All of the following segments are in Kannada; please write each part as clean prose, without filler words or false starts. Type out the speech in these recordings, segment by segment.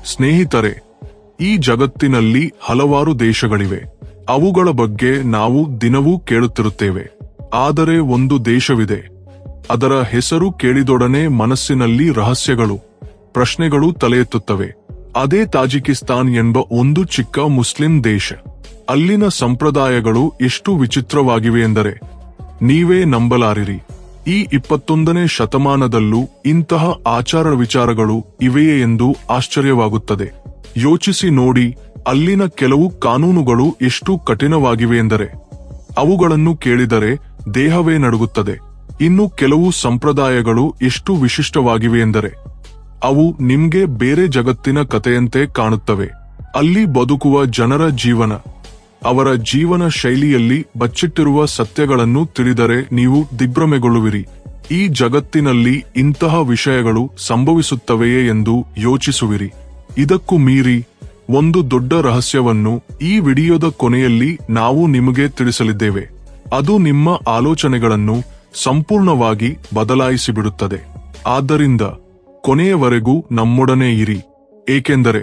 ಸ್ನೇಹಿತರೆ, ಈ ಜಗತ್ತಿನಲ್ಲಿ ಹಲವಾರು ದೇಶಗಳಿವೆ. ಅವುಗಳ ಬಗ್ಗೆ ನಾವು ದಿನವೂ ಕೇಳುತ್ತಿರುತ್ತೇವೆ. ಆದರೆ ಒಂದು ದೇಶವಿದೆ. ಅದರ ಹೆಸರು ಕೇಳಿದೊಡನೆ ಮನಸ್ಸಿನಲ್ಲಿ ರಹಸ್ಯಗಳು, ಪ್ರಶ್ನೆಗಳು ತಲೆ ಎತ್ತುತ್ತವೆ. ಅದೇ ತಾಜಿಕಿಸ್ತಾನ್ ಎಂಬ ಒಂದು ಚಿಕ್ಕ ಮುಸ್ಲಿಂ ದೇಶ. ಅಲ್ಲಿನ ಸಂಪ್ರದಾಯಗಳು ಎಷ್ಟು ವಿಚಿತ್ರವಾಗಿವೆ ಎಂದರೆ ನೀವೇ ನಂಬಲಾರಿರಿ. ಈ 21ನೇ ಶತಮಾನದಲ್ಲೂ ಇಂತಹ ಆಚಾರ ವಿಚಾರಗಳು ಇವೆಯೇ ಎಂದು ಆಶ್ಚರ್ಯವಾಗುತ್ತದೆ. ಯೋಚಿಸಿ ನೋಡಿ, ಅಲ್ಲಿನ ಕೆಲವು ಕಾನೂನುಗಳು ಎಷ್ಟು ಕಠಿಣವಾಗಿವೆ ಎಂದರೆ ಅವುಗಳನ್ನು ಕೇಳಿದರೆ ದೇಹವೇ ನಡುಗುತ್ತದೆ. ಇನ್ನು ಕೆಲವು ಸಂಪ್ರದಾಯಗಳು ಎಷ್ಟು ವಿಶಿಷ್ಟವಾಗಿವೆ ಎಂದರೆ ಅವು ನಿಮ್ಗೆ ಬೇರೆ ಜಗತ್ತಿನ ಕಥೆಯಂತೆ ಕಾಣುತ್ತವೆ. ಅಲ್ಲಿ ಬದುಕುವ ಜನರ ಜೀವನ, ಅವರ ಜೀವನ ಶೈಲಿಯಲ್ಲಿ ಬಚ್ಚಿಟ್ಟಿರುವ ಸತ್ಯಗಳನ್ನು ತಿಳಿದರೆ ನೀವು ದಿಗ್ಭ್ರಮೆಗೊಳ್ಳುವಿರಿ. ಈ ಜಗತ್ತಿನಲ್ಲಿ ಇಂತಹ ವಿಷಯಗಳು ಸಂಭವಿಸುತ್ತವೆಯೇ ಎಂದು ಯೋಚಿಸುವಿರಿ. ಇದಕ್ಕೂ ಮೀರಿ ಒಂದು ದೊಡ್ಡ ರಹಸ್ಯವನ್ನು ಈ ವಿಡಿಯೋದ ಕೊನೆಯಲ್ಲಿ ನಾವು ನಿಮಗೆ ತಿಳಿಸಲಿದ್ದೇವೆ. ಅದು ನಿಮ್ಮ ಆಲೋಚನೆಗಳನ್ನು ಸಂಪೂರ್ಣವಾಗಿ ಬದಲಾಯಿಸಿಬಿಡುತ್ತದೆ. ಆದ್ದರಿಂದ ಕೊನೆಯವರೆಗೂ ನಮ್ಮೊಡನೆ ಇರಿ, ಏಕೆಂದರೆ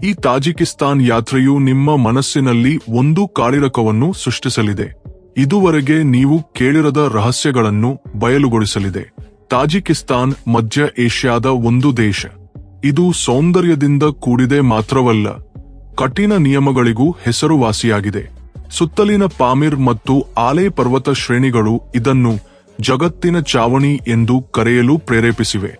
ಈ ತಾಜಿಕಿಸ್ತಾನ್ ಯಾತ್ರೆಯು ನಿಮ್ಮ ಮನಸ್ಸಿನಲ್ಲಿ ಒಂದು ಕಾಳಿರಕವನ್ನು ಸೃಷ್ಟಿಸಲಿದೆ. ಇದುವರೆಗೆ ನೀವು ಕೇಳಿರದ ರಹಸ್ಯಗಳನ್ನು ಬಯಲುಗೊಳಿಸಲಿದೆ. ತಾಜಿಕಿಸ್ತಾನ್ ಮಧ್ಯ ಏಷ್ಯಾದ ಒಂದು ದೇಶ. ಇದು ಸೌಂದರ್ಯದಿಂದ ಕೂಡಿದೆ ಮಾತ್ರವಲ್ಲ, ಕಠಿಣ ನಿಯಮಗಳಿಗೂ ಹೆಸರುವಾಸಿಯಾಗಿದೆ. ಸುತ್ತಲಿನ ಪಾಮಿರ್ ಮತ್ತು ಆಲೆ ಪರ್ವತ ಶ್ರೇಣಿಗಳು ಇದನ್ನು ಜಗತ್ತಿನ ಚಾವಣಿ ಎಂದು ಕರೆಯಲು ಪ್ರೇರೇಪಿಸಿವೆ.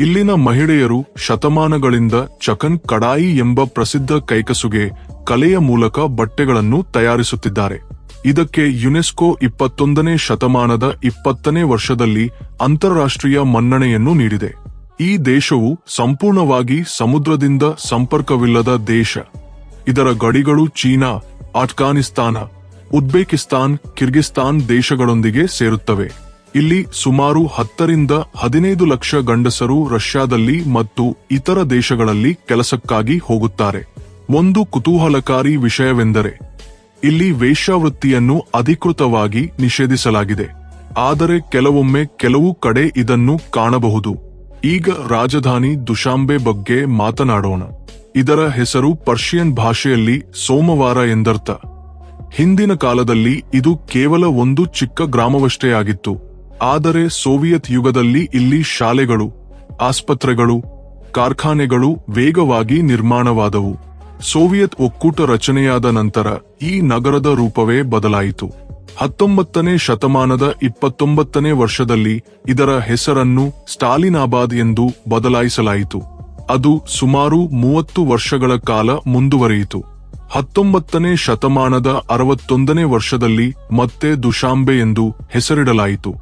ಇಲ್ಲಿನ ಮಹಿಳೆಯರು ಶತಮಾನಗಳಿಂದ ಚಕನ್ ಕಡಾಯಿ ಎಂಬ ಪ್ರಸಿದ್ಧ ಕೈಕಸುಗೆ ಕಲೆಯ ಮೂಲಕ ಬಟ್ಟೆಗಳನ್ನು ತಯಾರಿಸುತ್ತಿದ್ದಾರೆ. ಇದಕ್ಕೆ ಯುನೆಸ್ಕೋ 21ನೇ ಶತಮಾನದ 20ನೇ ವರ್ಷದಲ್ಲಿ ಅಂತಾರಾಷ್ಟ್ರೀಯ ಮನ್ನಣೆಯನ್ನು ನೀಡಿದೆ. ಈ ದೇಶವು ಸಂಪೂರ್ಣವಾಗಿ ಸಮುದ್ರದಿಂದ ಸಂಪರ್ಕವಿಲ್ಲದ ದೇಶ. ಇದರ ಗಡಿಗಳು ಚೀನಾ, ಅಫ್ಘಾನಿಸ್ತಾನ, ಉಜ್ಬೇಕಿಸ್ತಾನ್, ಕಿರ್ಗಿಸ್ತಾನ್ ದೇಶಗಳೊಂದಿಗೆ ಸೇರುತ್ತವೆ. ಇಲ್ಲಿ ಸುಮಾರು 10 ರಿಂದ 15 ಲಕ್ಷ ಗಂಡಸರು ರಷ್ಯಾದಲ್ಲಿ ಮತ್ತು ಇತರ ದೇಶಗಳಲ್ಲಿ ಕೆಲಸಕ್ಕಾಗಿ ಹೋಗುತ್ತಾರೆ. ಒಂದು ಕುತೂಹಲಕಾರಿ ವಿಷಯವೆಂದರೆ ಇಲ್ಲಿ ವೇಶ್ಯಾವೃತ್ತಿಯನ್ನು ಅಧಿಕೃತವಾಗಿ ನಿಷೇಧಿಸಲಾಗಿದೆ. ಆದರೆ ಕೆಲವೊಮ್ಮೆ ಕೆಲವು ಕಡೆ ಇದನ್ನು ಕಾಣಬಹುದು. ಈಗ ರಾಜಧಾನಿ ದುಶಾಂಬೆ ಬಗ್ಗೆ ಮಾತನಾಡೋಣ. ಇದರ ಹೆಸರು ಪರ್ಷಿಯನ್ ಭಾಷೆಯಲ್ಲಿ ಸೋಮವಾರ ಎಂದರ್ಥ. ಹಿಂದಿನ ಕಾಲದಲ್ಲಿ ಇದು ಕೇವಲ ಒಂದು ಚಿಕ್ಕ ಗ್ರಾಮವಷ್ಟೇ ಆಗಿತ್ತು. ಆದರೆ ಸೋವಿಯತ್ ಯುಗದಲ್ಲಿ ಇಲ್ಲಿ ಶಾಲೆಗಳು, ಆಸ್ಪತ್ರೆಗಳು, ಕಾರ್ಖಾನೆಗಳು ವೇಗವಾಗಿ ನಿರ್ಮಾಣವಾದವು. ಸೋವಿಯತ್ ಒಕ್ಕೂಟ ರಚನೆಯಾದ ನಂತರ ಈ ನಗರದ ರೂಪವೇ ಬದಲಾಯಿತು. 19ನೇ ಶತಮಾನದ 29ನೇ ವರ್ಷದಲ್ಲಿ ಇದರ ಹೆಸರನ್ನು ಸ್ಟಾಲಿನಾಬಾದ್ ಎಂದು ಬದಲಾಯಿಸಲಾಯಿತು. ಅದು ಸುಮಾರು 30 ವರ್ಷಗಳ ಕಾಲ ಮುಂದುವರಿಯಿತು. 19ನೇ ಶತಮಾನದ 61ನೇ ವರ್ಷದಲ್ಲಿ ಮತ್ತೆ ದುಶಾಂಬೆ ಎಂದು ಹೆಸರಿಡಲಾಯಿತು.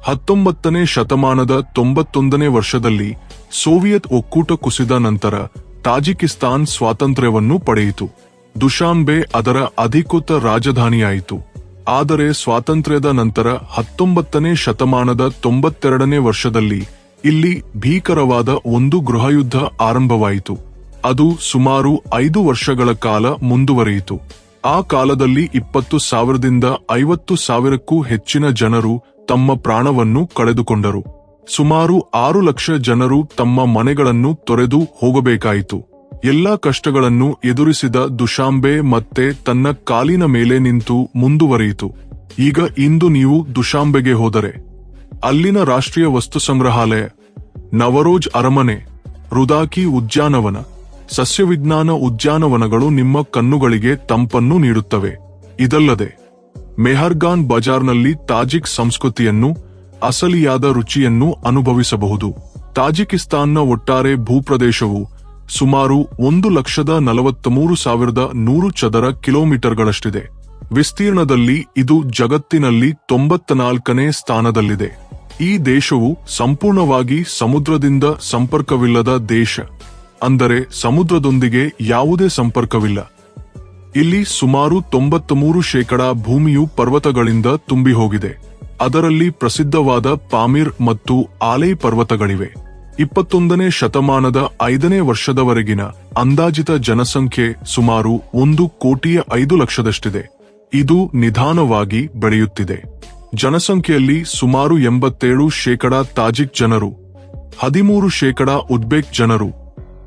19ನೇ ಶತಮಾನದ 91ನೇ ವರ್ಷದಲ್ಲಿ ಸೋವಿಯತ್ ಒಕ್ಕೂಟ ಕುಸಿದ ನಂತರ ತಾಜಿಕಿಸ್ತಾನ್ ಸ್ವಾತಂತ್ರ್ಯವನ್ನು ಪಡೆಯಿತು. ದುಶಾಂಬೆ ಅದರ ಅಧಿಕೃತ ರಾಜಧಾನಿಯಾಯಿತು. ಆದರೆ ಸ್ವಾತಂತ್ರ್ಯದ ನಂತರ 19ನೇ ಶತಮಾನದ 92ನೇ ವರ್ಷದಲ್ಲಿ ಇಲ್ಲಿ ಭೀಕರವಾದ ಒಂದು ಗೃಹಯುದ್ಧ ಆರಂಭವಾಯಿತು. ಅದು ಸುಮಾರು 5 ವರ್ಷಗಳ ಕಾಲ ಮುಂದುವರಿಯಿತು. ಆ ಕಾಲದಲ್ಲಿ 20,000ದಿಂದ 50,000ಕ್ಕೂ ಹೆಚ್ಚಿನ ಜನರು ತಮ್ಮ ಪ್ರಾಣವನ್ನು ಕಳೆದುಕೊಂಡರು. ಸುಮಾರು 6 ಲಕ್ಷ ಜನರು ತಮ್ಮ ಮನೆಗಳನ್ನು ತೊರೆದು ಹೋಗಬೇಕಾಯಿತು. ಎಲ್ಲಾ ಕಷ್ಟಗಳನ್ನು ಎದುರಿಸಿದ ದುಶಾಂಬೆ ಮತ್ತೆ ತನ್ನ ಕಾಲಿನ ಮೇಲೆ ನಿಂತು ಮುಂದುವರಿಯಿತು. ಈಗ ಇಂದು ನೀವು ದುಶಾಂಬೆಗೆ ಹೋದರೆ ಅಲ್ಲಿನ ರಾಷ್ಟ್ರೀಯ ವಸ್ತು ಸಂಗ್ರಹಾಲಯ, ನವರೋಜ್ ಅರಮನೆ, ರುದಾಕಿ ಉದ್ಯಾನವನ, ಸಸ್ಯವಿಜ್ಞಾನ ಉದ್ಯಾನವನಗಳು ನಿಮ್ಮ ಕಣ್ಣುಗಳಿಗೆ ತಂಪನ್ನು ನೀಡುತ್ತವೆ. ಇದಲ್ಲದೆ ಮೆಹರ್ಗಾನ್ ಬಜಾರ್ನಲ್ಲಿ ತಾಜಿಕ್ ಸಂಸ್ಕೃತಿಯನ್ನು, ಅಸಲಿಯಾದ ರುಚಿಯನ್ನು ಅನುಭವಿಸಬಹುದು. ತಾಜಿಕಿಸ್ತಾನ್ನ ಒಟ್ಟಾರೆ ಭೂಪ್ರದೇಶವು ಸುಮಾರು 1,43,100 ಚದರ ಕಿಲೋಮೀಟರ್ಗಳಷ್ಟಿದೆ. ವಿಸ್ತೀರ್ಣದಲ್ಲಿ ಇದು ಜಗತ್ತಿನಲ್ಲಿ 94ನೇ ಸ್ಥಾನದಲ್ಲಿದೆ. ಈ ದೇಶವು ಸಂಪೂರ್ಣವಾಗಿ ಸಮುದ್ರದಿಂದ ಸಂಪರ್ಕವಿಲ್ಲದ ದೇಶ. ಅಂದರೆ ಸಮುದ್ರದೊಂದಿಗೆ ಯಾವುದೇ ಸಂಪರ್ಕವಿಲ್ಲ. ಇಲ್ಲಿ ಸುಮಾರು 93% ಭೂಮಿಯು ಪರ್ವತಗಳಿಂದ ತುಂಬಿ ಹೋಗಿದೆ. ಅದರಲ್ಲಿ ಪ್ರಸಿದ್ಧವಾದ ಪಾಮಿರ್ ಮತ್ತು ಆಲೈ ಪರ್ವತಗಳಿವೆ. 21ನೇ ಶತಮಾನದ 5ನೇ ವರ್ಷದವರೆಗಿನ ಅಂದಾಜಿತ ಜನಸಂಖ್ಯೆ ಸುಮಾರು 1,05,00,000ದಷ್ಟಿದೆ. ಇದು ನಿಧಾನವಾಗಿ ಬೆಳೆಯುತ್ತಿದೆ. ಜನಸಂಖ್ಯೆಯಲ್ಲಿ ಸುಮಾರು 87% ತಾಜಿಕ್ ಜನರು, 13% ಉಜ್ಬೇಕ್ ಜನರು,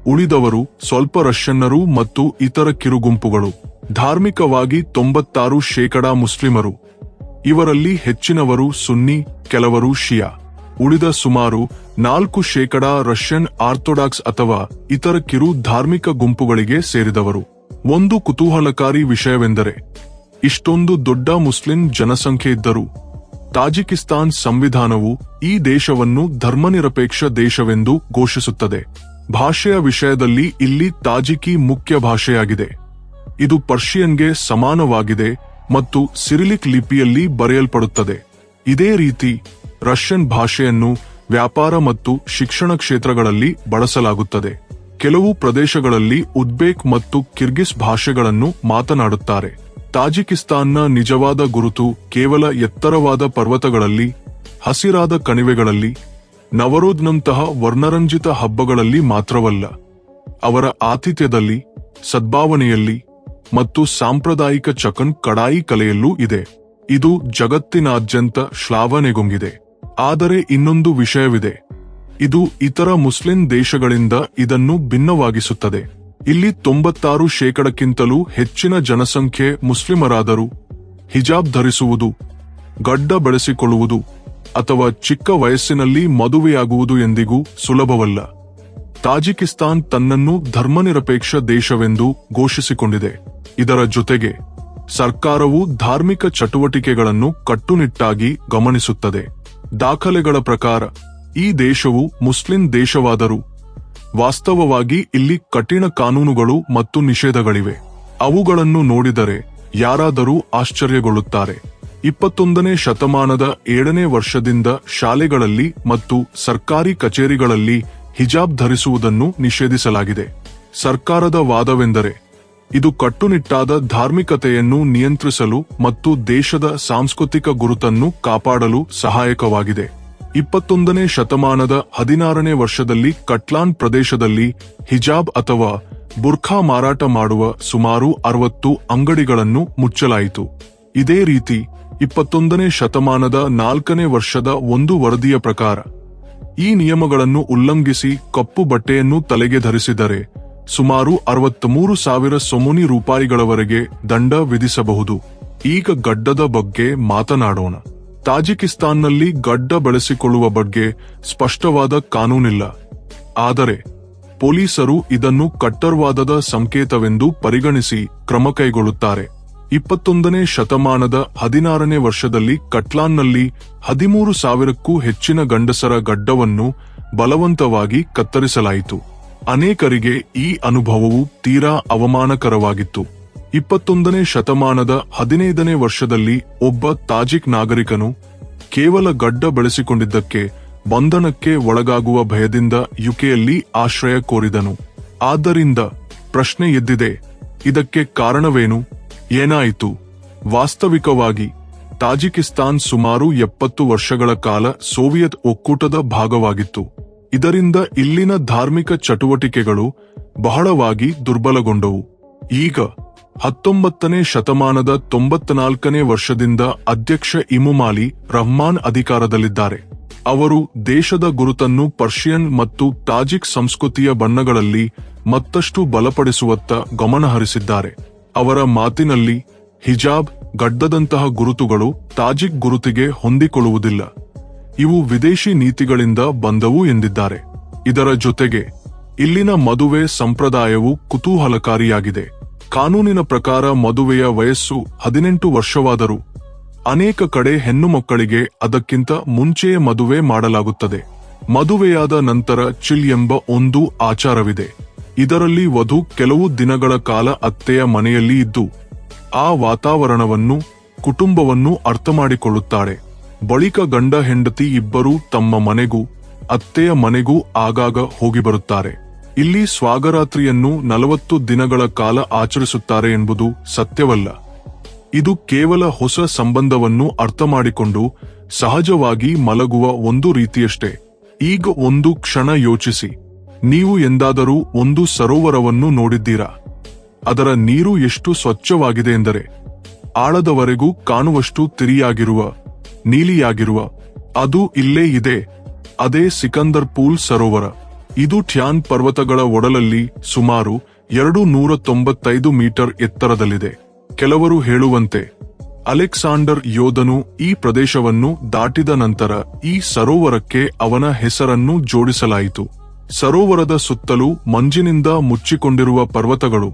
ಉಳಿದವರು ಸ್ವಲ್ಪ ರಷ್ಯನ್ನರು ಮತ್ತು ಇತರ ಕಿರುಗುಂಪುಗಳು. ಧಾರ್ಮಿಕವಾಗಿ 96% ಮುಸ್ಲಿಮರು. ಇವರಲ್ಲಿ ಹೆಚ್ಚಿನವರು ಸುನ್ನಿ, ಕೆಲವರು ಶಿಯಾ. ಉಳಿದ ಸುಮಾರು 4% ರಷ್ಯನ್ ಆರ್ಥೋಡಾಕ್ಸ್ ಅಥವಾ ಇತರ ಕಿರು ಧಾರ್ಮಿಕ ಗುಂಪುಗಳಿಗೆ ಸೇರಿದವರು. ಒಂದು ಕುತೂಹಲಕಾರಿ ವಿಷಯವೆಂದರೆ ಇಷ್ಟೊಂದು ದೊಡ್ಡ ಮುಸ್ಲಿಂ ಜನಸಂಖ್ಯೆ ಇದ್ದರೂ ತಾಜಿಕಿಸ್ತಾನ್ ಸಂವಿಧಾನವು ಈ ದೇಶವನ್ನು ಧರ್ಮನಿರಪೇಕ್ಷ ದೇಶವೆಂದು ಘೋಷಿಸುತ್ತದೆ. ಭಾಷೆಯ ವಿಷಯದಲ್ಲಿ ಇಲ್ಲಿ ತಾಜಿಕಿ ಮುಖ್ಯ ಭಾಷೆಯಾಗಿದೆ. ಇದು ಪರ್ಷಿಯನ್ಗೆ ಸಮಾನವಾಗಿದೆ ಮತ್ತು ಸಿರಿಲಿಕ್ ಲಿಪಿಯಲ್ಲಿ ಬರೆಯಲ್ಪಡುತ್ತದೆ. ಇದೇ ರೀತಿ ರಷ್ಯನ್ ಭಾಷೆಯನ್ನು ವ್ಯಾಪಾರ ಮತ್ತು ಶಿಕ್ಷಣ ಕ್ಷೇತ್ರಗಳಲ್ಲಿ ಬಳಸಲಾಗುತ್ತದೆ. ಕೆಲವು ಪ್ರದೇಶಗಳಲ್ಲಿ ಉಜ್ಬೇಕ್ ಮತ್ತು ಕಿರ್ಗಿಸ್ ಭಾಷೆಗಳನ್ನು ಮಾತನಾಡುತ್ತಾರೆ. ತಾಜಿಕಿಸ್ತಾನ್ನ ನಿಜವಾದ ಗುರುತು ಕೇವಲ ಎತ್ತರವಾದ ಪರ್ವತಗಳಲ್ಲಿ, ಹಸಿರಾದ ಕಣಿವೆಗಳಲ್ಲಿ, ನವರೋಜ್ನಂತಹ ವರ್ಣರಂಜಿತ ಹಬ್ಬಗಳಲ್ಲಿ ಮಾತ್ರವಲ್ಲ, ಅವರ ಆತಿಥ್ಯದಲ್ಲಿ, ಸದ್ಭಾವನೆಯಲ್ಲಿ ಮತ್ತು ಸಾಂಪ್ರದಾಯಿಕ ಚಕನ್ ಕಡಾಯಿ ಕಲೆಯಲ್ಲೂ ಇದೆ. ಇದು ಜಗತ್ತಿನಾದ್ಯಂತ ಶ್ಲಾಘನೆಗೊಂಡಿದೆ. ಆದರೆ ಇನ್ನೊಂದು ವಿಷಯವಿದೆ. ಇದು ಇತರ ಮುಸ್ಲಿಂ ದೇಶಗಳಿಂದ ಇದನ್ನು ಭಿನ್ನವಾಗಿಸುತ್ತದೆ. ಇಲ್ಲಿ 96%ಕ್ಕಿಂತಲೂ ಹೆಚ್ಚಿನ ಜನಸಂಖ್ಯೆ ಮುಸ್ಲಿಮರಾದರೂ ಹಿಜಾಬ್ ಧರಿಸುವುದು, ಗಡ್ಡ ಬೆಳೆಸಿಕೊಳ್ಳುವುದು ಅಥವಾ ಚಿಕ್ಕ ವಯಸ್ಸಿನಲ್ಲಿ ಮದುವೆಯಾಗುವುದು ಎಂದಿಗೂ ಸುಲಭವಲ್ಲ. ತಾಜಿಕಿಸ್ತಾನ್ ತನ್ನನ್ನು ಧರ್ಮನಿರಪೇಕ್ಷ ದೇಶವೆಂದು ಘೋಷಿಸಿಕೊಂಡಿದೆ. ಇದರ ಜೊತೆಗೆ ಸರ್ಕಾರವು ಧಾರ್ಮಿಕ ಚಟುವಟಿಕೆಗಳನ್ನು ಕಟ್ಟುನಿಟ್ಟಾಗಿ ಗಮನಿಸುತ್ತದೆ. ದಾಖಲೆಗಳ ಪ್ರಕಾರ ಈ ದೇಶವು ಮುಸ್ಲಿಂ ದೇಶವಾದರೂ ವಾಸ್ತವವಾಗಿ ಇಲ್ಲಿ ಕಠಿಣ ಕಾನೂನುಗಳು ಮತ್ತು ನಿಷೇಧಗಳಿವೆ. ಅವುಗಳನ್ನು ನೋಡಿದರೆ ಯಾರಾದರೂ ಆಶ್ಚರ್ಯಗೊಳ್ಳುತ್ತಾರೆ. 21ನೇ ಶತಮಾನದ 7ನೇ ವರ್ಷದಿಂದ ಶಾಲೆಗಳಲ್ಲಿ ಮತ್ತು ಸರ್ಕಾರಿ ಕಚೇರಿಗಳಲ್ಲಿ ಹಿಜಾಬ್ ಧರಿಸುವುದನ್ನು ನಿಷೇಧಿಸಲಾಗಿದೆ. ಸರ್ಕಾರದ ವಾದವೆಂದರೆ ಇದು ಕಟ್ಟುನಿಟ್ಟಾದ ಧಾರ್ಮಿಕತೆಯನ್ನು ನಿಯಂತ್ರಿಸಲು ಮತ್ತು ದೇಶದ ಸಾಂಸ್ಕೃತಿಕ ಗುರುತನ್ನು ಕಾಪಾಡಲು ಸಹಾಯಕವಾಗಿದೆ. 21ನೇ ಶತಮಾನದ 16ನೇ ವರ್ಷದಲ್ಲಿ ಕಟ್ಲಾನ್ ಪ್ರದೇಶದಲ್ಲಿ ಹಿಜಾಬ್ ಅಥವಾ ಬುರ್ಖಾ ಮಾರಾಟ ಮಾಡುವ ಸುಮಾರು 60 ಅಂಗಡಿಗಳನ್ನು ಮುಚ್ಚಲಾಯಿತು. ಇದೇ ರೀತಿ 21ನೇ ಶತಮಾನದ 4ನೇ ವರ್ಷದ ಒಂದು ವರದಿಯ ಪ್ರಕಾರ ಈ ನಿಯಮಗಳನ್ನು ಉಲ್ಲಂಘಿಸಿ ಕಪ್ಪು ಬಟ್ಟೆಯನ್ನು ತಲೆಗೆ ಧರಿಸಿದರೆ ಸುಮಾರು 63,000 ಸೊಮುನಿ ರೂಪಾಯಿಗಳವರೆಗೆ ದಂಡ ವಿಧಿಸಬಹುದು. ಈಗ ಗಡ್ಡದ ಬಗ್ಗೆ ಮಾತನಾಡೋಣ. ತಾಜಿಕಿಸ್ತಾನ್ನಲ್ಲಿ ಗಡ್ಡ ಬೆಳೆಸಿಕೊಳ್ಳುವ ಬಗ್ಗೆ ಸ್ಪಷ್ಟವಾದ ಕಾನೂನಿಲ್ಲ. ಆದರೆ ಪೊಲೀಸರು ಇದನ್ನು ಕಟ್ಟರ್ವಾದದ ಸಂಕೇತವೆಂದು ಪರಿಗಣಿಸಿ ಕ್ರಮ ಕೈಗೊಳ್ಳುತ್ತಾರೆ. 21ನೇ ಶತಮಾನದ 16ನೇ ವರ್ಷದಲ್ಲಿ ಕಟ್ಲಾನ್ನಲ್ಲಿ 13,000ಕ್ಕೂ ಹೆಚ್ಚಿನ ಗಂಡಸರ ಗಡ್ಡವನ್ನು ಬಲವಂತವಾಗಿ ಕತ್ತರಿಸಲಾಯಿತು. ಅನೇಕರಿಗೆ ಈ ಅನುಭವವು ತೀರಾ ಅವಮಾನಕರವಾಗಿತ್ತು. 21ನೇ ಶತಮಾನದ 15ನೇ ವರ್ಷದಲ್ಲಿ ಒಬ್ಬ ತಾಜಿಕ್ ನಾಗರಿಕನು ಕೇವಲ ಗಡ್ಡ ಬೆಳೆಸಿಕೊಂಡಿದ್ದಕ್ಕೆ ಬಂಧನಕ್ಕೆ ಒಳಗಾಗುವ ಭಯದಿಂದ ಯುಕೆಯಲ್ಲಿ ಆಶ್ರಯ ಕೋರಿದನು. ಆದ್ದರಿಂದ ಪ್ರಶ್ನೆ ಎದ್ದಿದೆ, ಇದಕ್ಕೆ ಕಾರಣವೇನು? ಏನಾಯಿತು? ವಾಸ್ತವಿಕವಾಗಿ ತಾಜಿಕಿಸ್ತಾನ್ ಸುಮಾರು 70 ವರ್ಷಗಳ ಕಾಲ ಸೋವಿಯತ್ ಒಕ್ಕೂಟದ ಭಾಗವಾಗಿತ್ತು. ಇದರಿಂದ ಇಲ್ಲಿನ ಧಾರ್ಮಿಕ ಚಟುವಟಿಕೆಗಳು ಬಹಳವಾಗಿ ದುರ್ಬಲಗೊಂಡವು. ಈಗ 19ನೇ ಶತಮಾನದ 94ನೇ ವರ್ಷದಿಂದ ಅಧ್ಯಕ್ಷ ಇಮಾಮಲಿ ರಹ್ಮಾನ್ ಅಧಿಕಾರದಲ್ಲಿದ್ದಾರೆ. ಅವರು ದೇಶದ ಗುರುತನ್ನು ಪರ್ಷಿಯನ್ ಮತ್ತು ತಾಜಿಕ್ ಸಂಸ್ಕೃತಿಯ ಬಣ್ಣಗಳಲ್ಲಿ ಮತ್ತಷ್ಟು ಬಲಪಡಿಸುವತ್ತ ಗಮನಹರಿಸಿದ್ದಾರೆ. ಅವರ ಮಾತಿನಲ್ಲಿ ಹಿಜಾಬ್, ಗಡ್ಡದಂತಹ ಗುರುತುಗಳು ತಾಜಿಕ್ ಗುರುತಿಗೆ ಹೊಂದಿಕೊಳ್ಳುವುದಿಲ್ಲ. ಇವು ವಿದೇಶಿ ನೀತಿಗಳಿಂದ ಬಂದವು ಎಂದಿದ್ದಾರೆ. ಇದರ ಜೊತೆಗೆ ಇಲ್ಲಿನ ಮದುವೆ ಸಂಪ್ರದಾಯವು ಕುತೂಹಲಕಾರಿಯಾಗಿದೆ. ಕಾನೂನಿನ ಪ್ರಕಾರ ಮದುವೆಯ ವಯಸ್ಸು 18 ವರ್ಷವಾದರೂ ಅನೇಕ ಕಡೆ ಹೆಣ್ಣು ಮಕ್ಕಳಿಗೆ ಅದಕ್ಕಿಂತ ಮುಂಚೆಯೇ ಮದುವೆ ಮಾಡಲಾಗುತ್ತದೆ. ಮದುವೆಯಾದ ನಂತರ ಚಿಲ್ ಎಂಬ ಒಂದು ಆಚಾರವಿದೆ. ಇದರಲ್ಲಿ ವಧು ಕೆಲವು ದಿನಗಳ ಕಾಲ ಅತ್ತೆಯ ಮನೆಯಲ್ಲಿ ಇದ್ದು ಆ ವಾತಾವರಣವನ್ನು, ಕುಟುಂಬವನ್ನು ಅರ್ಥಮಾಡಿಕೊಳ್ಳುತ್ತಾಳೆ. ಬಳಿಕ ಗಂಡ ಹೆಂಡತಿ ಇಬ್ಬರೂ ತಮ್ಮ ಮನೆಗೂ ಅತ್ತೆಯ ಮನೆಗೂ ಆಗಾಗ ಹೋಗಿ ಬರುತ್ತಾರೆ. ಇಲ್ಲಿ ಸ್ವಾಗರಾತ್ರಿಯನ್ನು 40 ದಿನಗಳ ಕಾಲ ಆಚರಿಸುತ್ತಾರೆ ಎಂಬುದು ಸತ್ಯವಲ್ಲ. ಇದು ಕೇವಲ ಹೊಸ ಸಂಬಂಧವನ್ನು ಅರ್ಥಮಾಡಿಕೊಂಡು ಸಹಜವಾಗಿ ಮಲಗುವ ಒಂದು ರೀತಿಯಷ್ಟೇ. ಈಗ ಒಂದು ಕ್ಷಣ ಯೋಚಿಸಿ, ನೀವು ಎಂದಾದರೂ ಒಂದು ಸರೋವರವನ್ನು ನೋಡಿದ್ದೀರಾ? ಅದರ ನೀರು ಎಷ್ಟು ಸ್ವಚ್ಛವಾಗಿದೆ ಎಂದರೆ ಆಳದವರೆಗೂ ಕಾಣುವಷ್ಟು ತಿರಿಯಾಗಿರುವ, ನೀಲಿಯಾಗಿರುವ. ಅದು ಇಲ್ಲೇ ಇದೆ. ಅದೇ ಸಿಕಂದರ್ ಪೂಲ್ ಸರೋವರ. ಇದು ಟ್ಯಾನ್ ಪರ್ವತಗಳ ಒಡಲಲ್ಲಿ ಸುಮಾರು 295 ಮೀಟರ್ ಎತ್ತರದಲ್ಲಿದೆ. ಕೆಲವರು ಹೇಳುವಂತೆ ಅಲೆಕ್ಸಾಂಡರ್ ಯೋಧನು ಈ ಪ್ರದೇಶವನ್ನು ದಾಟಿದ ನಂತರ ಈ ಸರೋವರಕ್ಕೆ ಅವನ ಹೆಸರನ್ನು ಜೋಡಿಸಲಾಯಿತು. ಸರೋವರದ ಸುತ್ತಲೂ ಮಂಜಿನಿಂದ ಮುಚ್ಚಿಕೊಂಡಿರುವ ಪರ್ವತಗಳು,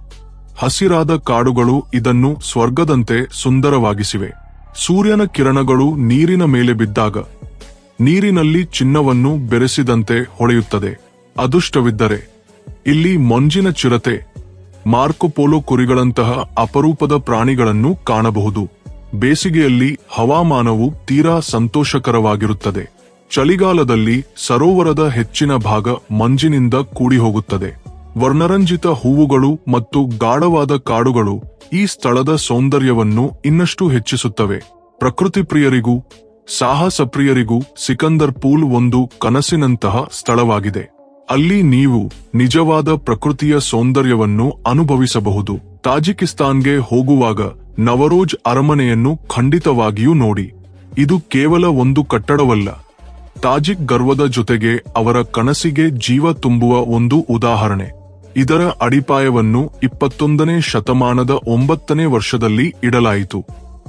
ಹಸಿರಾದ ಕಾಡುಗಳು ಇದನ್ನು ಸ್ವರ್ಗದಂತೆ ಸುಂದರವಾಗಿಸಿವೆ. ಸೂರ್ಯನ ಕಿರಣಗಳು ನೀರಿನ ಮೇಲೆ ಬಿದ್ದಾಗ ನೀರಿನಲ್ಲಿ ಚಿನ್ನವನ್ನು ಬೆರೆಸಿದಂತೆ ಹೊಳೆಯುತ್ತದೆ. ಅದೃಷ್ಟವಿದ್ದರೆ ಇಲ್ಲಿ ಮಂಜಿನ ಚಿರತೆ, ಮಾರ್ಕೊಪೋಲೋ ಕುರಿಗಳಂತಹ ಅಪರೂಪದ ಪ್ರಾಣಿಗಳನ್ನು ಕಾಣಬಹುದು. ಬೇಸಿಗೆಯಲ್ಲಿ ಹವಾಮಾನವು ತೀರಾ ಸಂತೋಷಕರವಾಗಿರುತ್ತದೆ. ಚಳಿಗಾಲದಲ್ಲಿ ಸರೋವರದ ಹೆಚ್ಚಿನ ಭಾಗ ಮಂಜಿನಿಂದ ಕೂಡಿ ಹೋಗುತ್ತದೆ. ವರ್ಣರಂಜಿತ ಹೂವುಗಳು ಮತ್ತು ಗಾಢವಾದ ಕಾಡುಗಳು ಈ ಸ್ಥಳದ ಸೌಂದರ್ಯವನ್ನು ಇನ್ನಷ್ಟು ಹೆಚ್ಚಿಸುತ್ತವೆ. ಪ್ರಕೃತಿ ಪ್ರಿಯರಿಗೂ ಸಾಹಸ ಪ್ರಿಯರಿಗೂ ಸಿಕಂದರ್ ಪೂಲ್ ಒಂದು ಕನಸಿನಂತಹ ಸ್ಥಳವಾಗಿದೆ. ಅಲ್ಲಿ ನೀವು ನಿಜವಾದ ಪ್ರಕೃತಿಯ ಸೌಂದರ್ಯವನ್ನು ಅನುಭವಿಸಬಹುದು. ತಾಜಿಕಿಸ್ತಾನ್ಗೆ ಹೋಗುವಾಗ ನವರೋಜ್ ಅರಮನೆಯನ್ನು ಖಂಡಿತವಾಗಿಯೂ ನೋಡಿ. ಇದು ಕೇವಲ ಒಂದು ಕಟ್ಟಡವಲ್ಲ, ತಾಜಿಕ್ ಗರ್ವದ ಜೊತೆಗೆ ಅವರ ಕನಸಿಗೆ ಜೀವ ತುಂಬುವ ಒಂದು ಉದಾಹರಣೆ. ಇದರ ಅಡಿಪಾಯವನ್ನು 21ನೇ ಶತಮಾನದ 9ನೇ ವರ್ಷದಲ್ಲಿ ಇಡಲಾಯಿತು.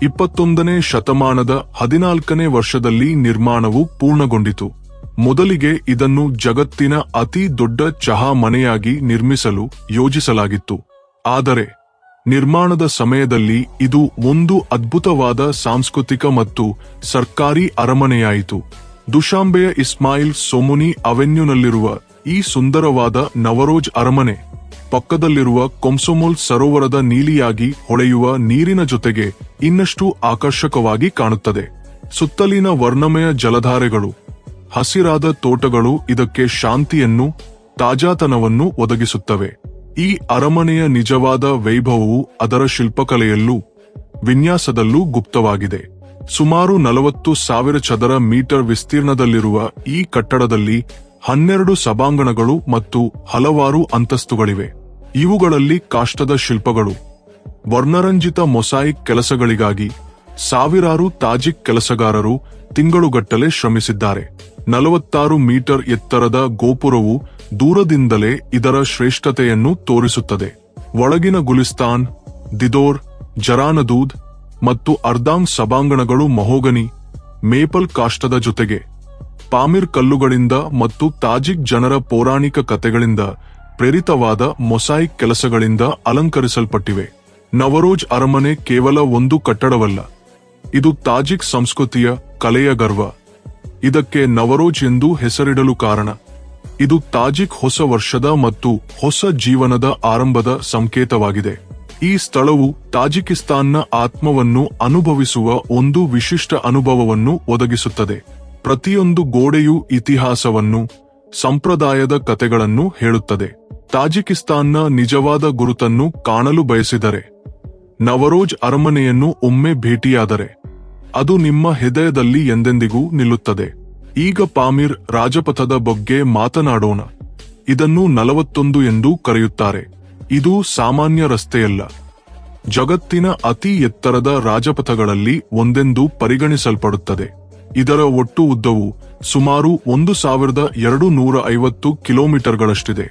21ನೇ ಶತಮಾನದ 14ನೇ ವರ್ಷದಲ್ಲಿ ನಿರ್ಮಾಣವು ಪೂರ್ಣಗೊಂಡಿತು. ಮೊದಲಿಗೆ ಇದನ್ನು ಜಗತ್ತಿನ ಅತಿ ದೊಡ್ಡ ಚಹಾ ಮನೆಯಾಗಿ ನಿರ್ಮಿಸಲು ಯೋಜಿಸಲಾಗಿತ್ತು. ಆದರೆ ನಿರ್ಮಾಣದ ಸಮಯದಲ್ಲಿ ಇದು ಒಂದು ಅದ್ಭುತವಾದ ಸಾಂಸ್ಕೃತಿಕ ಮತ್ತು ಸರ್ಕಾರಿ ಅರಮನೆಯಾಯಿತು. ದುಶಾಂಬೆಯ ಇಸ್ಮಾಯಿಲ್ ಸೊಮುನಿ ಅವೆನ್ಯೂನಲ್ಲಿರುವ ಈ ಸುಂದರವಾದ ನವರೋಜ್ ಅರಮನೆ ಪಕ್ಕದಲ್ಲಿರುವ ಕೊಮ್ಸೊಮೊಲ್ ಸರೋವರದ ನೀಲಿಯಾಗಿ ಹೊಳೆಯುವ ನೀರಿನ ಜೊತೆಗೆ ಇನ್ನಷ್ಟು ಆಕರ್ಷಕವಾಗಿ ಕಾಣುತ್ತದೆ. ಸುತ್ತಲಿನ ವರ್ಣಮಯ ಜಲಧಾರೆಗಳು, ಹಸಿರಾದ ತೋಟಗಳು ಇದಕ್ಕೆ ಶಾಂತಿಯನ್ನು, ತಾಜಾತನವನ್ನು ಒದಗಿಸುತ್ತವೆ. ಈ ಅರಮನೆಯ ನಿಜವಾದ ವೈಭವವು ಅದರ ಶಿಲ್ಪಕಲೆಯಲ್ಲೂ ವಿನ್ಯಾಸದಲ್ಲೂ ಗುಪ್ತವಾಗಿದೆ. ಸುಮಾರು 40,000 ಚದರ ಮೀಟರ್ ವಿಸ್ತೀರ್ಣದಲ್ಲಿರುವ ಈ ಕಟ್ಟಡದಲ್ಲಿ 12 ಸಭಾಂಗಣಗಳು ಮತ್ತು ಹಲವಾರು ಅಂತಸ್ತುಗಳಿವೆ. ಇವುಗಳಲ್ಲಿ ಕಾಷ್ಟದ ಶಿಲ್ಪಗಳು, ವರ್ಣರಂಜಿತ ಮೊಸಾಯಿಕ್ ಕೆಲಸಗಳಿಗಾಗಿ ಸಾವಿರಾರು ತಾಜಿಕ್ ಕೆಲಸಗಾರರು ತಿಂಗಳುಗಟ್ಟಲೆ ಶ್ರಮಿಸಿದ್ದಾರೆ. 46 ಮೀಟರ್ ಎತ್ತರದ ಗೋಪುರವು ದೂರದಿಂದಲೇ ಇದರ ಶ್ರೇಷ್ಠತೆಯನ್ನು ತೋರಿಸುತ್ತದೆ. ಒಳಗಿನ ಗುಲಿಸ್ತಾನ್, ದಿದೋರ್, ಜರಾನದೂದ್ ಮತ್ತು ಅರ್ದಾಂಗ್ ಸಭಾಂಗಣಗಳು ಮಹೋಗನಿ, ಮೇಪಲ್ ಕಾಷ್ಟದ ಜೊತೆಗೆ ಪಾಮಿರ್ ಕಲ್ಲುಗಳಿಂದ ಮತ್ತು ತಾಜಿಕ್ ಜನರ ಪೌರಾಣಿಕ ಕಥೆಗಳಿಂದ ಪ್ರೇರಿತವಾದ ಮೊಸಾಯಿಕ್ ಕೆಲಸಗಳಿಂದ ಅಲಂಕರಿಸಲ್ಪಟ್ಟಿವೆ. ನವರೋಜ್ ಅರಮನೆ ಕೇವಲ ಒಂದು ಕಟ್ಟಡವಲ್ಲ, ಇದು ತಾಜಿಕ್ ಸಂಸ್ಕೃತಿಯ ಕಲೆಯ ಗರ್ವ. ಇದಕ್ಕೆ ನವರೋಜ್ ಎಂದು ಹೆಸರಿಡಲು ಕಾರಣ, ಇದು ತಾಜಿಕ್ ಹೊಸ ವರ್ಷದ ಮತ್ತು ಹೊಸ ಜೀವನದ ಆರಂಭದ ಸಂಕೇತವಾಗಿದೆ. ಈ ಸ್ಥಳವು ತಾಜಿಕಿಸ್ತಾನ್ನ ಆತ್ಮವನ್ನು ಅನುಭವಿಸುವ ಒಂದು ವಿಶಿಷ್ಟ ಅನುಭವವನ್ನು ಒದಗಿಸುತ್ತದೆ. ಪ್ರತಿಯೊಂದು ಗೋಡೆಯೂ ಇತಿಹಾಸವನ್ನು, ಸಂಪ್ರದಾಯದ ಕಥೆಗಳನ್ನು ಹೇಳುತ್ತದೆ. ತಾಜಿಕಿಸ್ತಾನ್ನ ನಿಜವಾದ ಗುರುತನ್ನು ಕಾಣಲು ಬಯಸಿದರೆ ನವರೋಜ್ ಅರಮನೆಯನ್ನು ಒಮ್ಮೆ ಭೇಟಿಯಾದರೆ ಅದು ನಿಮ್ಮ ಹೃದಯದಲ್ಲಿ ಎಂದೆಂದಿಗೂ ನಿಲ್ಲುತ್ತದೆ. ಈಗ ಪಾಮಿರ್ ರಾಜಪಥದ ಬಗ್ಗೆ ಮಾತನಾಡೋಣ. ಇದನ್ನು 41 ಎಂದು ಕರೆಯುತ್ತಾರೆ. ಇದು ಸಾಮಾನ್ಯ ರಸ್ತೆಯಲ್ಲ, ಜಗತ್ತಿನ ಅತಿ ಎತ್ತರದ ರಾಜಪಥಗಳಲ್ಲಿ ಒಂದೆಂದು ಪರಿಗಣಿಸಲ್ಪಡುತ್ತದೆ. ಇದರ ಒಟ್ಟು ಉದ್ದವು ಸುಮಾರು 1250 ಕಿಲೋಮೀಟರ್ಗಳಷ್ಟಿದೆ.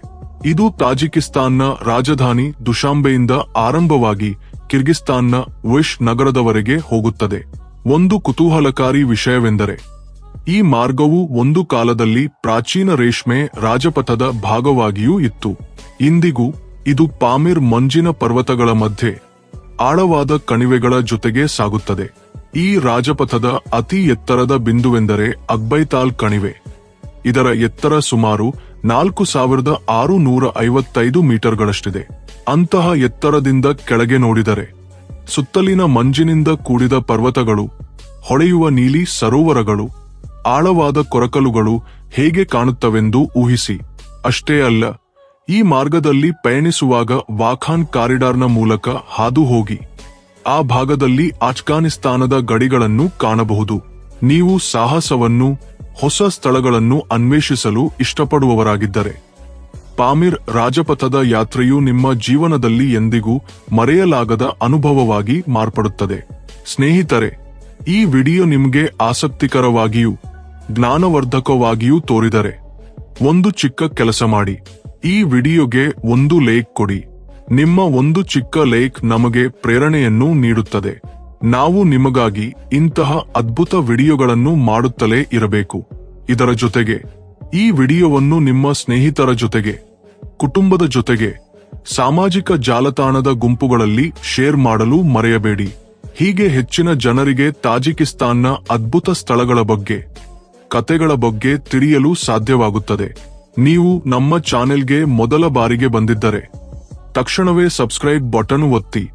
ಇದು ತಾಜಿಕಿಸ್ತಾನ್ನ ರಾಜಧಾನಿ ದುಶಾಂಬೆಯಿಂದ ಆರಂಭವಾಗಿ ಕಿರ್ಗಿಸ್ತಾನ್ನ ವಿಶ್ ನಗರದವರೆಗೆ ಹೋಗುತ್ತದೆ. ಒಂದು ಕುತೂಹಲಕಾರಿ ವಿಷಯವೆಂದರೆ ಈ ಮಾರ್ಗವು ಒಂದು ಕಾಲದಲ್ಲಿ ಪ್ರಾಚೀನ ರೇಷ್ಮೆ ರಾಜಪಥದ ಭಾಗವಾಗಿಯೂ ಇತ್ತು. ಇಂದಿಗೂ ಇದು ಪಾಮಿರ್ ಮಂಜಿನ ಪರ್ವತಗಳ ಮಧ್ಯೆ ಆಳವಾದ ಕಣಿವೆಗಳ ಜೊತೆಗೆ ಸಾಗುತ್ತದೆ. ಈ ರಾಜಪಥದ ಅತಿ ಎತ್ತರದ ಬಿಂದುವೆಂದರೆ ಅಕ್ಬೈತಾಲ್ ಕಣಿವೆ. ಇದರ ಎತ್ತರ ಸುಮಾರು 4655 ಮೀಟರ್ಗಳಷ್ಟಿದೆ. ಅಂತಹ ಎತ್ತರದಿಂದ ಕೆಳಗೆ ನೋಡಿದರೆ ಸುತ್ತಲಿನ ಮಂಜಿನಿಂದ ಕೂಡಿದ ಪರ್ವತಗಳು, ಹೊಳೆಯುವ ನೀಲಿ ಸರೋವರಗಳು, ಆಳವಾದ ಕೊರಕಲುಗಳು ಹೇಗೆ ಕಾಣುತ್ತವೆಂದು ಊಹಿಸಿ. ಅಷ್ಟೇ ಅಲ್ಲ, ಈ ಮಾರ್ಗದಲ್ಲಿ ಪಯಣಿಸುವಾಗ ವಾಖಾನ್ ಕಾರಿಡಾರ್ನ ಮೂಲಕ ಹಾದು ಹೋಗಿ ಆ ಭಾಗದಲ್ಲಿ ಆಫ್ಘಾನಿಸ್ತಾನದ ಗಡಿಗಳನ್ನು ಕಾಣಬಹುದು. ನೀವು ಸಾಹಸವನ್ನು, ಹೊಸ ಸ್ಥಳಗಳನ್ನು ಅನ್ವೇಷಿಸಲು ಇಷ್ಟಪಡುವವರಾಗಿದ್ದರೆ ಪಾಮಿರ್ ರಾಜಪಥದ ಯಾತ್ರೆಯು ನಿಮ್ಮ ಜೀವನದಲ್ಲಿ ಎಂದಿಗೂ ಮರೆಯಲಾಗದ ಅನುಭವವಾಗಿ ಮಾರ್ಪಡುತ್ತದೆ. ಸ್ನೇಹಿತರೆ, ಈ ವಿಡಿಯೋ ನಿಮಗೆ ಆಸಕ್ತಿಕರವಾಗಿಯೂ ಜ್ಞಾನವರ್ಧಕವಾಗಿಯೂ ತೋರಿದರೆ ಒಂದು ಚಿಕ್ಕ ಕೆಲಸ ಮಾಡಿ. ಈ ವಿಡಿಯೋಗೆ ಒಂದು ಲೈಕ್ ಕೊಡಿ. ನಿಮ್ಮ ಒಂದು ಚಿಕ್ಕ ಲೈಕ್ ನಮಗೆ ಪ್ರೇರಣೆಯನ್ನು ನೀಡುತ್ತದೆ. ನಾವು ನಿಮಗಾಗಿ ಇಂತಹ ಅದ್ಭುತ ವಿಡಿಯೋಗಳನ್ನು ಮಾಡುತ್ತಲೇ ಇರಬೇಕು. ಇದರ ಜೊತೆಗೆ ಈ ವಿಡಿಯೋವನ್ನು ನಿಮ್ಮ ಸ್ನೇಹಿತರ ಜೊತೆಗೆ, ಕುಟುಂಬದ ಜೊತೆಗೆ, ಸಾಮಾಜಿಕ ಜಾಲತಾಣದ ಗುಂಪುಗಳಲ್ಲಿ ಶೇರ್ ಮಾಡಲು ಮರೆಯಬೇಡಿ. ಹೀಗೆ ಹೆಚ್ಚಿನ ಜನರಿಗೆ ತಾಜಿಕಿಸ್ತಾನ್ನ ಅದ್ಭುತ ಸ್ಥಳಗಳ ಬಗ್ಗೆ, ಕತೆಗಳ ಬಗ್ಗೆ ತಿಳಿಯಲು ಸಾಧ್ಯವಾಗುತ್ತದೆ. ನೀವು ನಮ್ಮ ಚಾನೆಲ್ಗೆ ಮೊದಲ ಬಾರಿಗೆ ಬಂದಿದ್ದರೆ ತಕ್ಷಣವೇ ಸಬ್ಸ್ಕ್ರೈಬ್ ಬಟನ್ ಒತ್ತಿ.